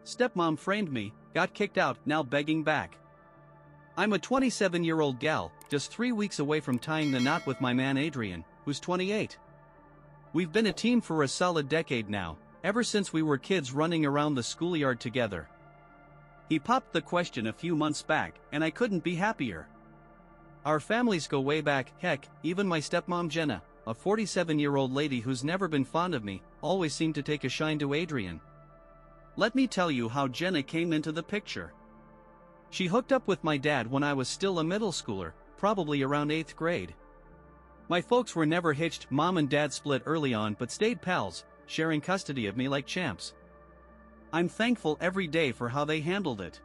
Stepmom framed me, got kicked out, now begging back. I'm a 27-year-old gal, just 3 weeks away from tying the knot with my man Adrian, who's 28. We've been a team for a solid decade now, ever since we were kids running around the schoolyard together. He popped the question a few months back, and I couldn't be happier. Our families go way back, heck, even my stepmom Jenna, a 47-year-old lady who's never been fond of me, always seemed to take a shine to Adrian. Let me tell you how Jenna came into the picture. She hooked up with my dad when I was still a middle schooler, probably around 8th grade. My folks were never hitched, mom and dad split early on but stayed pals, sharing custody of me like champs. I'm thankful every day for how they handled it.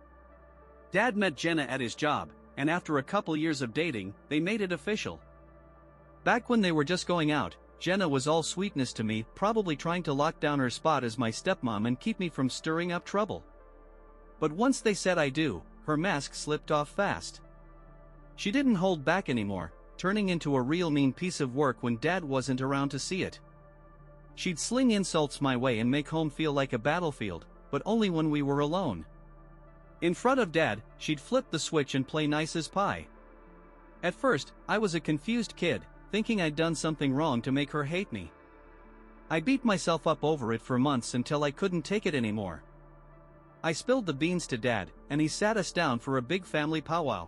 Dad met Jenna at his job, and after a couple years of dating, they made it official. Back when they were just going out, Jenna was all sweetness to me, probably trying to lock down her spot as my stepmom and keep me from stirring up trouble. But once they said I do, her mask slipped off fast. She didn't hold back anymore, turning into a real mean piece of work when Dad wasn't around to see it. She'd sling insults my way and make home feel like a battlefield, but only when we were alone. In front of Dad, she'd flip the switch and play nice as pie. At first, I was a confused kid, thinking I'd done something wrong to make her hate me. I beat myself up over it for months until I couldn't take it anymore. I spilled the beans to Dad, and he sat us down for a big family powwow.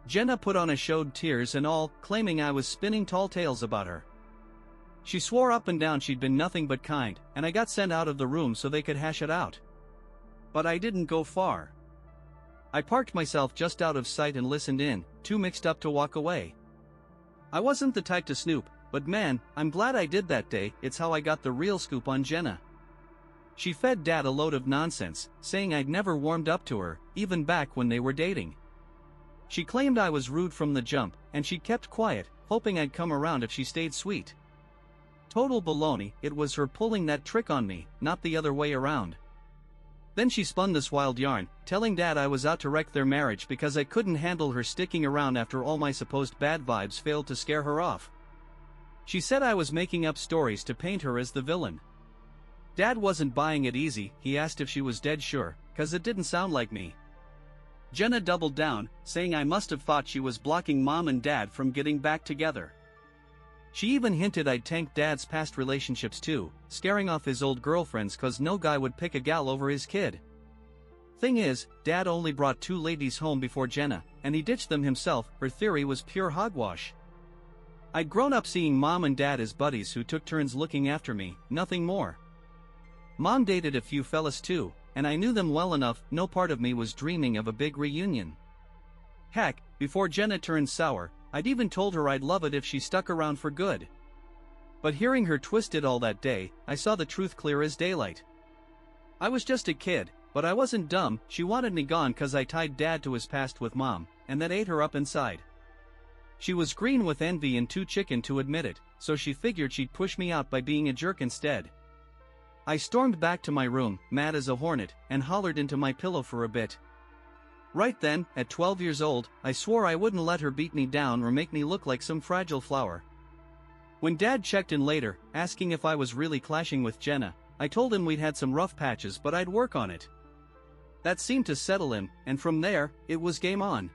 Jenna put on a showed tears and all, claiming I was spinning tall tales about her. She swore up and down she'd been nothing but kind, and I got sent out of the room so they could hash it out. But I didn't go far. I parked myself just out of sight and listened in, too mixed up to walk away. I wasn't the type to snoop, but man, I'm glad I did that day. It's how I got the real scoop on Jenna. She fed Dad a load of nonsense, saying I'd never warmed up to her, even back when they were dating. She claimed I was rude from the jump, and she kept quiet, hoping I'd come around if she stayed sweet. Total baloney, it was her pulling that trick on me, not the other way around. Then she spun this wild yarn, telling Dad I was out to wreck their marriage because I couldn't handle her sticking around after all my supposed bad vibes failed to scare her off. She said I was making up stories to paint her as the villain. Dad wasn't buying it easy. He asked if she was dead sure, cause it didn't sound like me. Jenna doubled down, saying I must have thought she was blocking Mom and Dad from getting back together. She even hinted I'd tanked Dad's past relationships too, scaring off his old girlfriends cause no guy would pick a gal over his kid. Thing is, Dad only brought 2 ladies home before Jenna, and he ditched them himself. Her theory was pure hogwash. I'd grown up seeing Mom and Dad as buddies who took turns looking after me, nothing more. Mom dated a few fellas too, and I knew them well enough. No part of me was dreaming of a big reunion. Heck, before Jenna turned sour, I'd even told her I'd love it if she stuck around for good. But hearing her twist it all that day, I saw the truth clear as daylight. I was just a kid, but I wasn't dumb. She wanted me gone cause I tied Dad to his past with Mom, and that ate her up inside. She was green with envy and too chicken to admit it, so she figured she'd push me out by being a jerk instead. I stormed back to my room, mad as a hornet, and hollered into my pillow for a bit. Right then, at 12 years old, I swore I wouldn't let her beat me down or make me look like some fragile flower. When Dad checked in later, asking if I was really clashing with Jenna, I told him we'd had some rough patches but I'd work on it. That seemed to settle him, and from there, it was game on.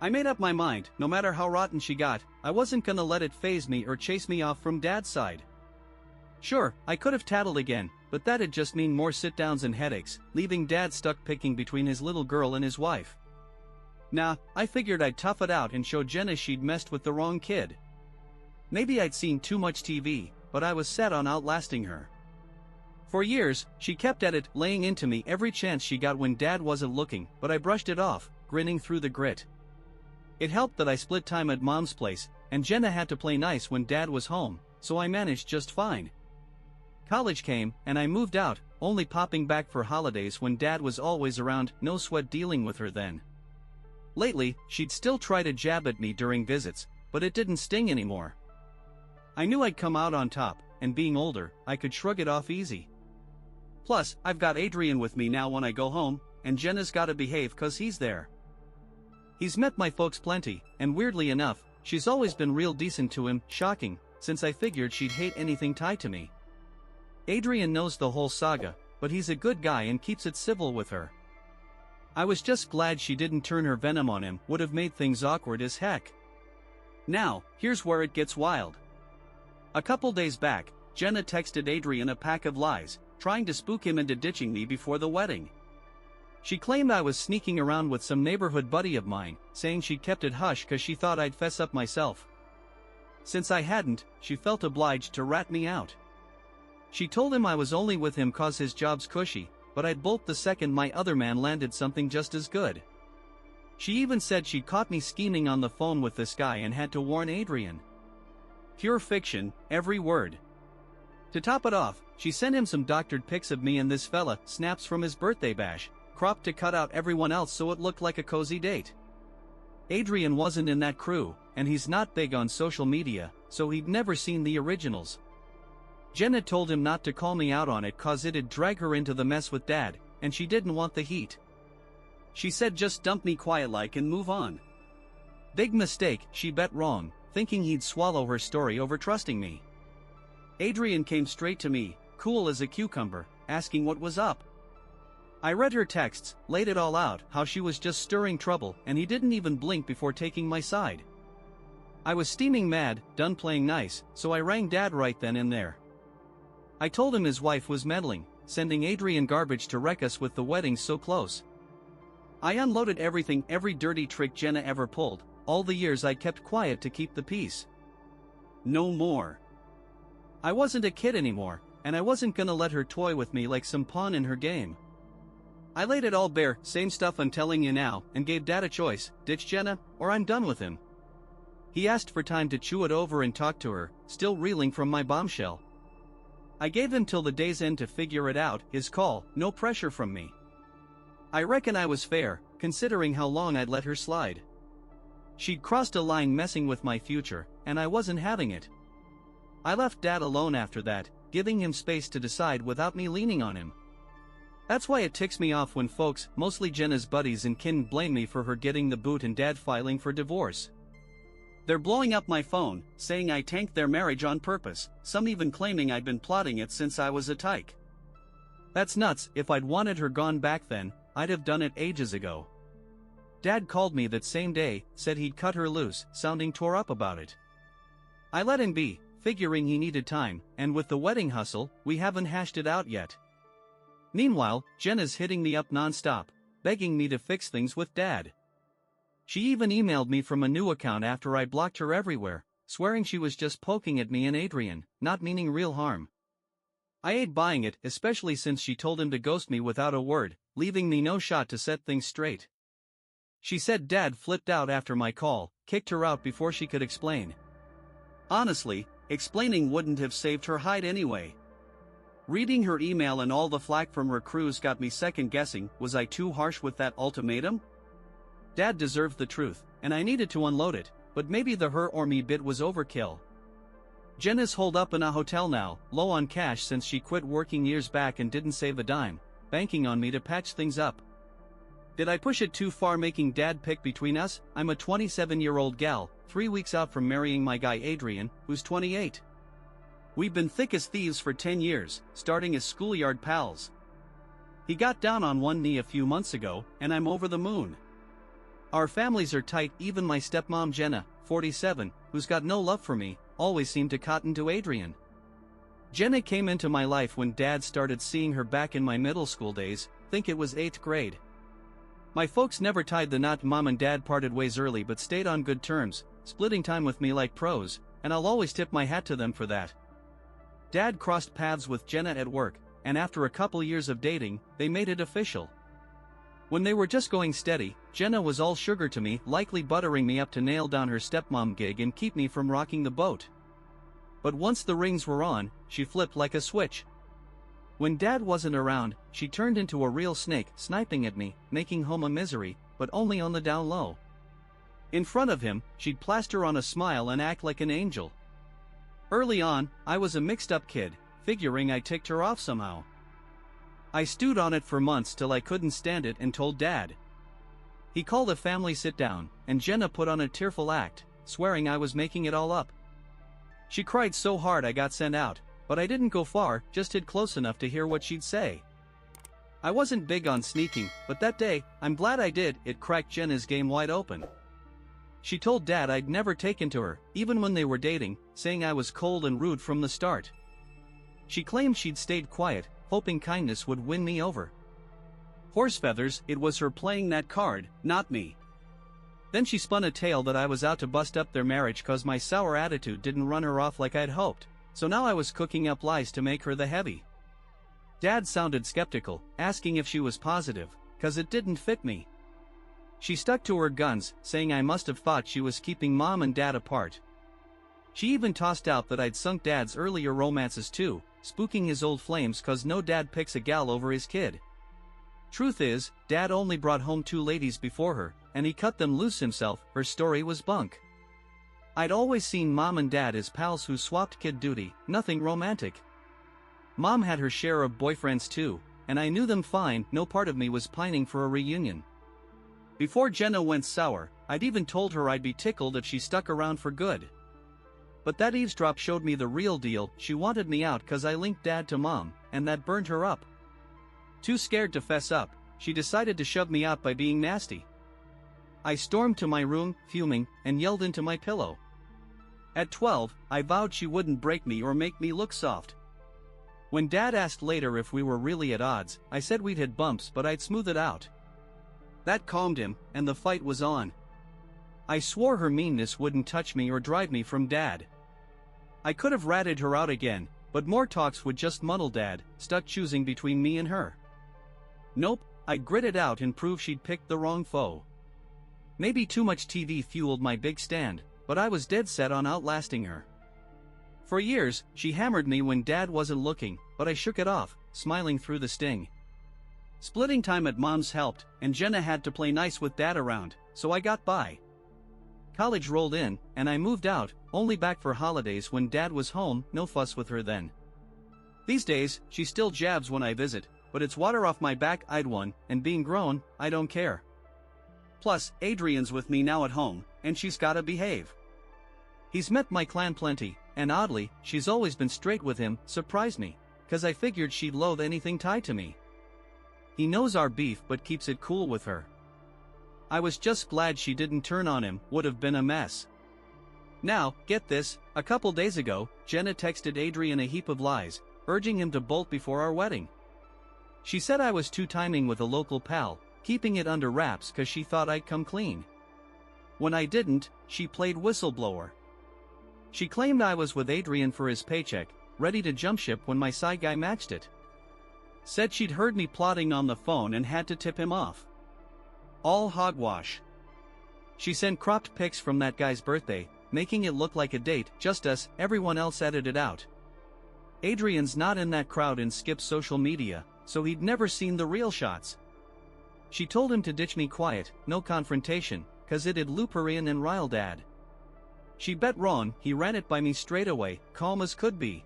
I made up my mind, no matter how rotten she got, I wasn't gonna let it faze me or chase me off from Dad's side. Sure, I could have tattled again, but that'd just mean more sit-downs and headaches, leaving Dad stuck picking between his little girl and his wife. Nah, I figured I'd tough it out and show Jenna she'd messed with the wrong kid. Maybe I'd seen too much TV, but I was set on outlasting her. For years, she kept at it, laying into me every chance she got when Dad wasn't looking, but I brushed it off, grinning through the grit. It helped that I split time at Mom's place, and Jenna had to play nice when Dad was home, so I managed just fine. College came, and I moved out, only popping back for holidays when Dad was always around. No sweat dealing with her then. Lately, she'd still try to jab at me during visits, but it didn't sting anymore. I knew I'd come out on top, and being older, I could shrug it off easy. Plus, I've got Adrian with me now when I go home, and Jenna's gotta behave cause he's there. He's met my folks plenty, and weirdly enough, she's always been real decent to him. Shocking, since I figured she'd hate anything tied to me. Adrian knows the whole saga, but he's a good guy and keeps it civil with her. I was just glad she didn't turn her venom on him, would have made things awkward as heck. Now, here's where it gets wild. A couple days back, Jenna texted Adrian a pack of lies, trying to spook him into ditching me before the wedding. She claimed I was sneaking around with some neighborhood buddy of mine, saying she kept it hush cause she thought I'd fess up myself. Since I hadn't, she felt obliged to rat me out. She told him I was only with him cause his job's cushy, but I'd bolt the second my other man landed something just as good. She even said she'd caught me scheming on the phone with this guy and had to warn Adrian. Pure fiction, every word. To top it off, she sent him some doctored pics of me and this fella, snaps from his birthday bash, cropped to cut out everyone else so it looked like a cozy date. Adrian wasn't in that crew, and he's not big on social media, so he'd never seen the originals. Jenna told him not to call me out on it cause it'd drag her into the mess with Dad, and she didn't want the heat. She said just dump me quiet like and move on. Big mistake, she bet wrong, thinking he'd swallow her story over trusting me. Adrian came straight to me, cool as a cucumber, asking what was up. I read her texts, laid it all out, how she was just stirring trouble, and he didn't even blink before taking my side. I was steaming mad, done playing nice, so I rang Dad right then and there. I told him his wife was meddling, sending Adrian garbage to wreck us with the wedding so close. I unloaded everything, every dirty trick Jenna ever pulled, all the years I kept quiet to keep the peace. No more. I wasn't a kid anymore, and I wasn't gonna let her toy with me like some pawn in her game. I laid it all bare, same stuff I'm telling you now, and gave Dad a choice, ditch Jenna, or I'm done with him. He asked for time to chew it over and talk to her, still reeling from my bombshell. I gave him till the day's end to figure it out, his call, no pressure from me. I reckon I was fair, considering how long I'd let her slide. She'd crossed a line messing with my future, and I wasn't having it. I left Dad alone after that, giving him space to decide without me leaning on him. That's why it ticks me off when folks, mostly Jenna's buddies and kin, blame me for her getting the boot and Dad filing for divorce. They're blowing up my phone, saying I tanked their marriage on purpose, some even claiming I'd been plotting it since I was a tyke. That's nuts. If I'd wanted her gone back then, I'd have done it ages ago. Dad called me that same day, said he'd cut her loose, sounding tore up about it. I let him be, figuring he needed time, and with the wedding hustle, we haven't hashed it out yet. Meanwhile, Jenna's hitting me up non-stop, begging me to fix things with Dad. She even emailed me from a new account after I blocked her everywhere, swearing she was just poking at me and Adrian, not meaning real harm. I ain't buying it, especially since she told him to ghost me without a word, leaving me no shot to set things straight. She said Dad flipped out after my call, kicked her out before she could explain. Honestly, explaining wouldn't have saved her hide anyway. Reading her email and all the flack from her crews got me second-guessing, was I too harsh with that ultimatum? Dad deserved the truth, and I needed to unload it, but maybe the her or me bit was overkill. Jenna's holed up in a hotel now, low on cash since she quit working years back and didn't save a dime, banking on me to patch things up. Did I push it too far making Dad pick between us? I'm a 27-year-old gal, 3 weeks out from marrying my guy Adrian, who's 28. We've been thick as thieves for 10 years, starting as schoolyard pals. He got down on one knee a few months ago, and I'm over the moon. Our families are tight. Even my stepmom Jenna, 47, who's got no love for me, always seemed to cotton to Adrian. Jenna came into my life when Dad started seeing her back in my middle school days, think it was 8th grade. My folks never tied the knot. Mom and Dad parted ways early but stayed on good terms, splitting time with me like pros, and I'll always tip my hat to them for that. Dad crossed paths with Jenna at work, and after a couple years of dating, they made it official. When they were just going steady, Jenna was all sugar to me, likely buttering me up to nail down her stepmom gig and keep me from rocking the boat. But once the rings were on, she flipped like a switch. When Dad wasn't around, she turned into a real snake, sniping at me, making home a misery, but only on the down low. In front of him, she'd plaster on a smile and act like an angel. Early on, I was a mixed-up kid, figuring I ticked her off somehow. I stewed on it for months till I couldn't stand it and told Dad. He called a family sit-down, and Jenna put on a tearful act, swearing I was making it all up. She cried so hard I got sent out, but I didn't go far, just hid close enough to hear what she'd say. I wasn't big on sneaking, but that day, I'm glad I did. It cracked Jenna's game wide open. She told Dad I'd never taken to her, even when they were dating, saying I was cold and rude from the start. She claimed she'd stayed quiet, hoping kindness would win me over. Horse feathers, it was her playing that card, not me. Then she spun a tale that I was out to bust up their marriage cause my sour attitude didn't run her off like I'd hoped, so now I was cooking up lies to make her the heavy. Dad sounded skeptical, asking if she was positive, cause it didn't fit me. She stuck to her guns, saying I must have thought she was keeping Mom and Dad apart. She even tossed out that I'd sunk Dad's earlier romances too, spooking his old flames cause no dad picks a gal over his kid. Truth is, Dad only brought home 2 ladies before her, and he cut them loose himself. Her story was bunk. I'd always seen Mom and Dad as pals who swapped kid duty, nothing romantic. Mom had her share of boyfriends too, and I knew them fine. No part of me was pining for a reunion. Before Jenna went sour, I'd even told her I'd be tickled if she stuck around for good. But that eavesdrop showed me the real deal. She wanted me out cause I linked Dad to Mom, and that burned her up. Too scared to fess up, she decided to shove me out by being nasty. I stormed to my room, fuming, and yelled into my pillow. At 12, I vowed she wouldn't break me or make me look soft. When Dad asked later if we were really at odds, I said we'd had bumps but I'd smooth it out. That calmed him, and the fight was on. I swore her meanness wouldn't touch me or drive me from Dad. I could have ratted her out again, but more talks would just muddle Dad, stuck choosing between me and her. Nope, I'd grit it out and prove she'd picked the wrong foe. Maybe too much TV fueled my big stand, but I was dead set on outlasting her. For years, she hammered me when Dad wasn't looking, but I shook it off, smiling through the sting. Splitting time at Mom's helped, and Jenna had to play nice with Dad around, so I got by. College rolled in, and I moved out, only back for holidays when Dad was home. No fuss with her then. These days, she still jabs when I visit, but it's water off my back. I'd won, and being grown, I don't care. Plus, Adrian's with me now at home, and she's gotta behave. He's met my clan plenty, and oddly, she's always been straight with him. Surprised me, cause I figured she'd loathe anything tied to me. He knows our beef but keeps it cool with her. I was just glad she didn't turn on him, would have been a mess. Now, get this, a couple days ago, Jenna texted Adrian a heap of lies, urging him to bolt before our wedding. She said I was two-timing with a local pal, keeping it under wraps cause she thought I'd come clean. When I didn't, she played whistleblower. She claimed I was with Adrian for his paycheck, ready to jump ship when my side guy matched it. Said she'd heard me plotting on the phone and had to tip him off. All hogwash. She sent cropped pics from that guy's birthday, making it look like a date, just us. Everyone else edited out. Adrian's not in that crowd and skips social media, so he'd never seen the real shots. She told him to ditch me quiet, no confrontation, cause it'd loop her in and rile Dad. She bet wrong. He ran it by me straight away, calm as could be.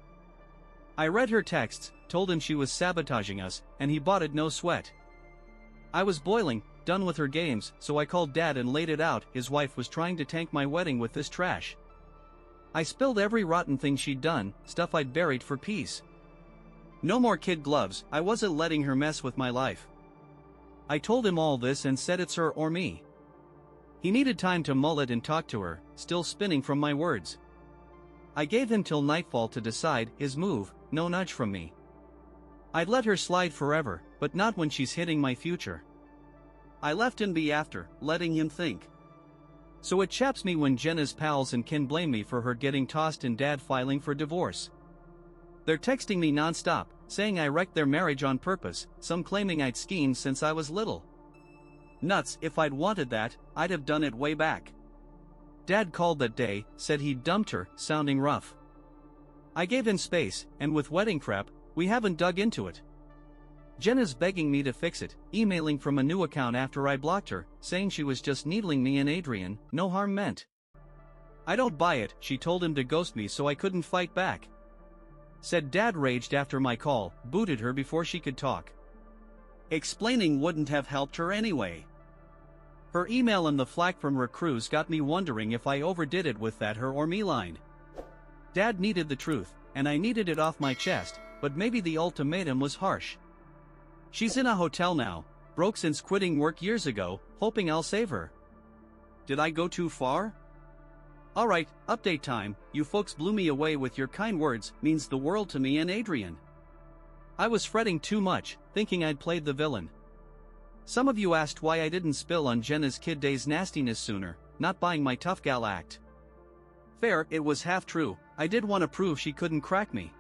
I read her texts, told him she was sabotaging us, and he bought it no sweat. I was boiling, done with her games, so I called Dad and laid it out. His wife was trying to tank my wedding with this trash. I spilled every rotten thing she'd done, stuff I'd buried for peace. No more kid gloves. I wasn't letting her mess with my life. I told him all this and said it's her or me. He needed time to mull it and talk to her, still spinning from my words. I gave him till nightfall to decide. His move, no nudge from me. I'd let her slide forever, but not when she's hitting my future. I left him be after, letting him think. So it chaps me when Jenna's pals and kin blame me for her getting tossed and Dad filing for divorce. They're texting me nonstop, saying I wrecked their marriage on purpose, some claiming I'd schemed since I was little. Nuts. If I'd wanted that, I'd have done it way back. Dad called that day, said he'd dumped her, sounding rough. I gave him space, and with wedding prep, we haven't dug into it. Jenna's begging me to fix it, emailing from a new account after I blocked her, saying she was just needling me and Adrian, no harm meant. I don't buy it. She told him to ghost me so I couldn't fight back. Said Dad raged after my call, booted her before she could talk. Explaining wouldn't have helped her anyway. Her email and the flack from her crews got me wondering if I overdid it with that her or me line. Dad needed the truth, and I needed it off my chest, but maybe the ultimatum was harsh. She's in a hotel now, broke since quitting work years ago, hoping I'll save her. Did I go too far? Alright, update time. You folks blew me away with your kind words, means the world to me and Adrian. I was fretting too much, thinking I'd played the villain. Some of you asked why I didn't spill on Jenna's kid days nastiness sooner, not buying my tough gal act. Fair, it was half true, I did want to prove she couldn't crack me.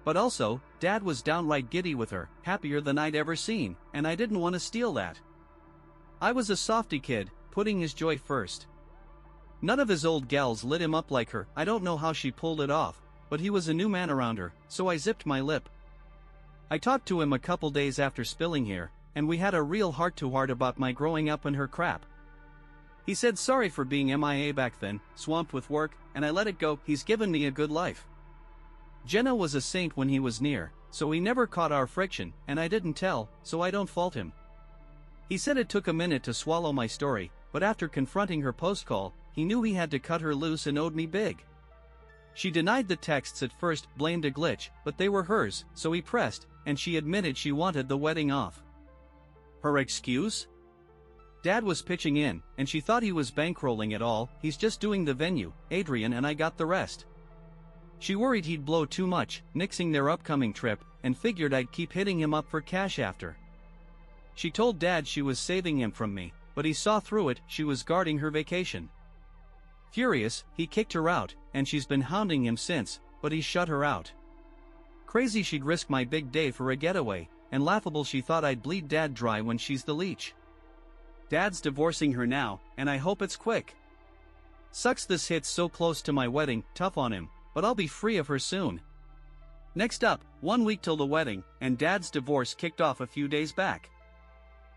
But also, Dad was downright giddy with her, happier than I'd ever seen, and I didn't want to steal that. I was a softy kid, putting his joy first. None of his old gals lit him up like her. I don't know how she pulled it off, but he was a new man around her, so I zipped my lip. I talked to him a couple days after spilling here, and we had a real heart-to-heart about my growing up and her crap. He said sorry for being MIA back then, swamped with work, and I let it go. He's given me a good life. Jenna was a saint when he was near, so he never caught our friction, and I didn't tell, so I don't fault him. He said it took a minute to swallow my story, but after confronting her post-call, he knew he had to cut her loose and owed me big. She denied the texts at first, blamed a glitch, but they were hers, so he pressed, and she admitted she wanted the wedding off. Her excuse? Dad was pitching in, and she thought he was bankrolling it all. He's just doing the venue, Adrian and I got the rest. She worried he'd blow too much, nixing their upcoming trip, and figured I'd keep hitting him up for cash after. She told Dad she was saving him from me, but he saw through it. She was guarding her vacation. Furious, he kicked her out, and she's been hounding him since, but he shut her out. Crazy she'd risk my big day for a getaway, and laughable she thought I'd bleed Dad dry when she's the leech. Dad's divorcing her now, and I hope it's quick. Sucks this hits so close to my wedding, tough on him, but I'll be free of her soon. Next up, 1 week till the wedding, and Dad's divorce kicked off a few days back.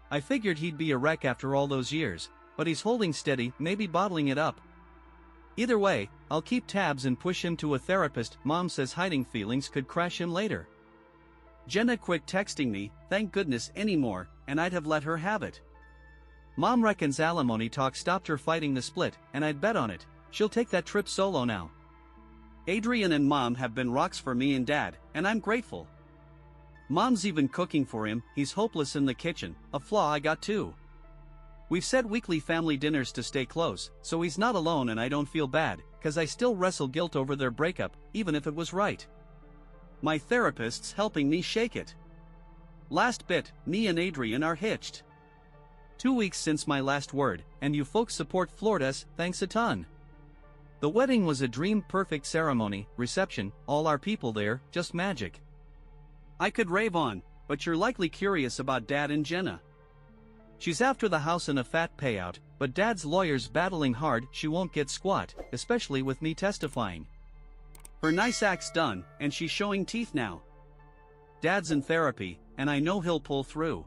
I figured he'd be a wreck after all those years, but he's holding steady, maybe bottling it up. Either way, I'll keep tabs and push him to a therapist. Mom says hiding feelings could crash him later. Jenna quit texting me, thank goodness, anymore, and I'd have let her have it. Mom reckons alimony talk stopped her fighting the split, and I'd bet on it. She'll take that trip solo now. Adrian and Mom have been rocks for me and Dad, and I'm grateful. Mom's even cooking for him. He's hopeless in the kitchen, a flaw I got too. We've set weekly family dinners to stay close, so he's not alone and I don't feel bad, cause I still wrestle guilt over their breakup, even if it was right. My therapist's helping me shake it. Last bit, me and Adrian are hitched. 2 weeks since my last word, and you folks support Floridas, thanks a ton. The wedding was a dream-perfect ceremony, reception, all our people there, just magic. I could rave on, but you're likely curious about Dad and Jenna. She's after the house and a fat payout, but Dad's lawyer's battling hard. She won't get squat, especially with me testifying. Her nice act's done, and she's showing teeth now. Dad's in therapy, and I know he'll pull through.